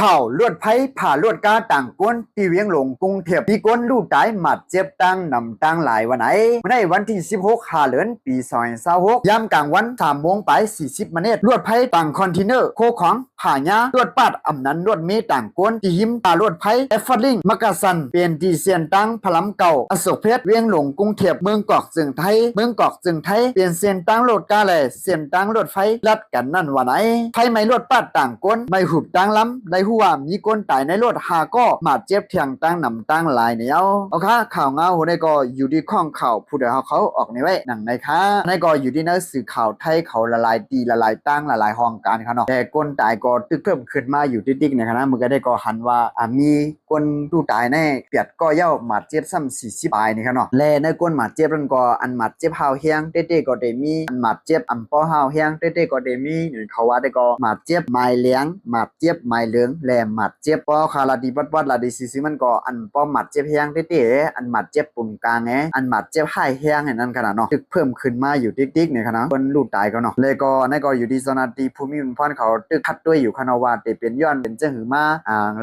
ข่าวลวดไผ่ผ่าลวดกาต่างก้นที่เวียงหลงกรุงเทพมีก้นลูกตายหมัดเจ็บตั้งนำตั้งหลายวันไหนในวันที่16หาเดือนปี2026ยามกลางวัน3 โมงไป40 นาทีลวดไผ่ต่างคอนเทนเนอร์โคของผ่าญาลวดปัดอำนันลวดมีต่างก้นที่หิมผ่าลวดไผ่เอฟเฟอร์ลิงมักกะสันเปลี่ยนที่เสียนตั้งพลัมเก่าอโศกเพชรเวียงหลงกรุงเทพเมืองกอกจึงไทยเมืองกอกจึงไทยเปลี่ยนเสียนตั้งลวดกาเลยเสียนตั้งลวดไฟรัดกันนั่นวันไหนไผ่ไม่ลวดปัดต่างก้นไม่หุบตั้งล้ำได้หัวมีก้นตายในรถหาก็มาเจ็บเถียงตั้งนำตั้งหลายเนี่ยเอาค่ะข่าวเงาหัวในก็อยู่ที่ข้องข่าวผู้เดียวเขาออกในไว้หนังในค่ะในก็อยู่ที่นักสื่อข่าวไทยเขาละลายตีละลายตั้งละลายห้องการค่ะเนาะแต่ก้นตายก็ตึกเพิ่มขึ้นมาอยู่ติ๊กๆเนี่ยค่ะนะมึงก็ได้ก็หันว่ามีก้นตู้ตายแน่เปียดก็เย้ามาเจ็บซ้ำ40 ปลายนี่ค่ะเนาะและในก้นมาเจ็บนั่นก็อันมาเจ็บหาวเฮียงเต้ๆก็ได้มีอันมาเจ็บอันป้อหาวเฮียงเต้ๆก็ได้มีเขาว่าได้ก็มาเจ็บไม้เลี้ยงมาเจ็บไม้เหลืองและหมัดเจ็บป้อคาราดีวัดลาดีซีมันก็อันป้อหมัดเจ็บแห้งเต้ๆอันหมัดเจ็บปุ่มกลางไงอันหมัดเจ็บให้แห้งเห็นนั่นขนาดเนาะตึกเพิ่มขึ้นมาอยู่ติ๊กๆเนี่ยขนาดคนลูกตายก็เนาะเลยก็นั่นก็อยู่ที่สนาตีภูมิพลเขาตึกคัดด้วยอยู่คณะว่าเตเป็นย้อนเป็นเจ้าหือมา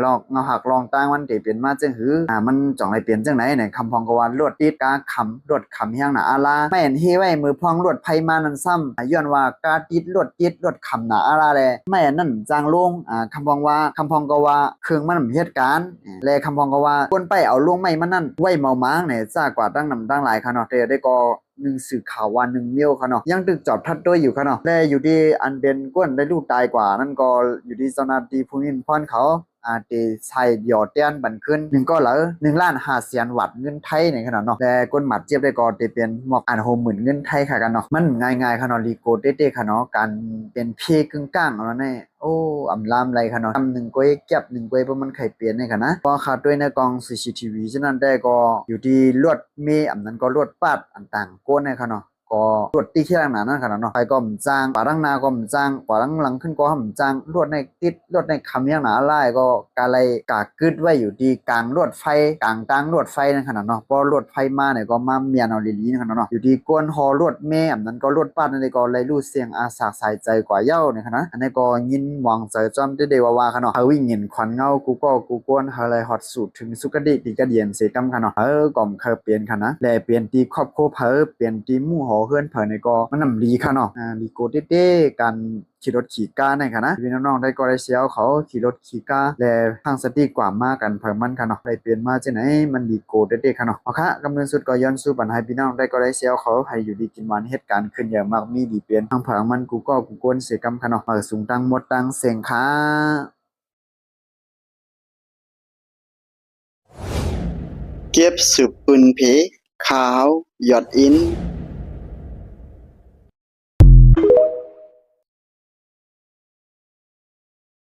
ลองเงาหักลองตั้งมันเตเป็นมาเจ้าหือมันจ่องไรเปลี่ยนจังไหนเนี่ยคำพองกวาลวดติดกาคำลวดคำแห้งหนาอาลาไม่เห็นเฮไว้มือพองลวดไพมานั่นซ้ำย้อนว่ากาติดลวดคำหนาอาลาเลยไม่เห็นนั่นจางลงคำพองก็ว่าเครื่องมันเหตุการณ์แลคำพองก็ว่าคนไปเอาลงไม่มันนั่นไว้เมาม้างเนี่ยจ้ากว่าตั้งนำตั้งหลายค่ะเนาะแต่ได้ก็สื่อข่าววันเมียวค่ะเนาะยังตึกจอบทัดด้วยอยู่ค่ะเนาะและอยู่ที่อันเป็นก้นได้ลูกตายกว่านั่นก็อยู่ที่เจ้าหน้าที่ภูมิพลเขาตีใส่หยอดเตียนบันขึ้น1 ก็เหรอ1,500,000 วัตต์เงินไทยในขนาดเนาะแต่ก้นหมัดเจ็บได้ก็ตีเป็นหมอก60,000 เงินไทยค่ะกันเนาะมันง่ายๆค่ะเนาะรีโกเต้ๆค่ะเนาะการเป็นเพกึ่งกลางเอาแน่โอ้อำลามไรค่ะเนาะ1 ก้อยเก็บ1 ก้อยเพราะมันไข่เปลี่ยนในค่ะนะพอขาดด้วยในกอง CCTV ฉะนั้นได้ก็อยู่ที่ลวดเมอำนั้นก็ลวดปัดอันต่างก้นในค่ะเนาะก็รวดตีที่หนานั่นขนาดเนาะไปก็มจ้างป่าดังนาก็มจ้างป่าดังหลังขึ้นก็มจ้างรวดในติดรวดในคำยังหนาไล่ก็กาไรกากึดไว้อยู่ดีกลางรวดไฟกลางตั้งรวดไฟนั่นขนาดเนาะพอรวดไฟมาเนี่ยก็มาเมียนเอาลีนั่นขนาดเนาะอยู่ดีก้นฮอรวดแม่อันนั้นก็รวดป้านั่นก็เลยรู้เสียงอาสาสายใจกว่าเย้าเนี่ยขนาดอันนี้ก็ยินมองใจจอมได้ว่าขนาดเฮาวิ่งเงินขวัญเงากูก้นเฮาเลยฮอตสูตรถึงสุกดิดีกระเดียนเสกำขนาดก่อมเคยเปลี่ยนขนาดแลเปลี่ยนตีครอบครัวเปลี่ยนตีหมู่หอเฮือนในก็มันนำดีค่ะเนาะดีโกเต้ๆการขี่รถขี่ก้าในค่ะนะพี่น้องๆได้ก็ได้เสียวเขาขี่รถขี่ก้าและทางสติกว่ามากกันเพิ่มมันค่ะเนาะได้เปลี่ยนมาจังไหนมันดีโกเต้ๆค่ะเนาะเอาค่ะกำเนิดสุดก็ย้อนสู่ปัญหาพี่น้องได้ก็ได้เสียวเขาให้อยู่ดีกินหวานเหตุการณ์ขึ้นอย่างมากมีดีเปลี่ยนทางผังมันกูกวนเสกำค่ะเนาะสูงตังหมดตังเสียงค่ะเก็บสืบปืนเพขาวหยอดอิน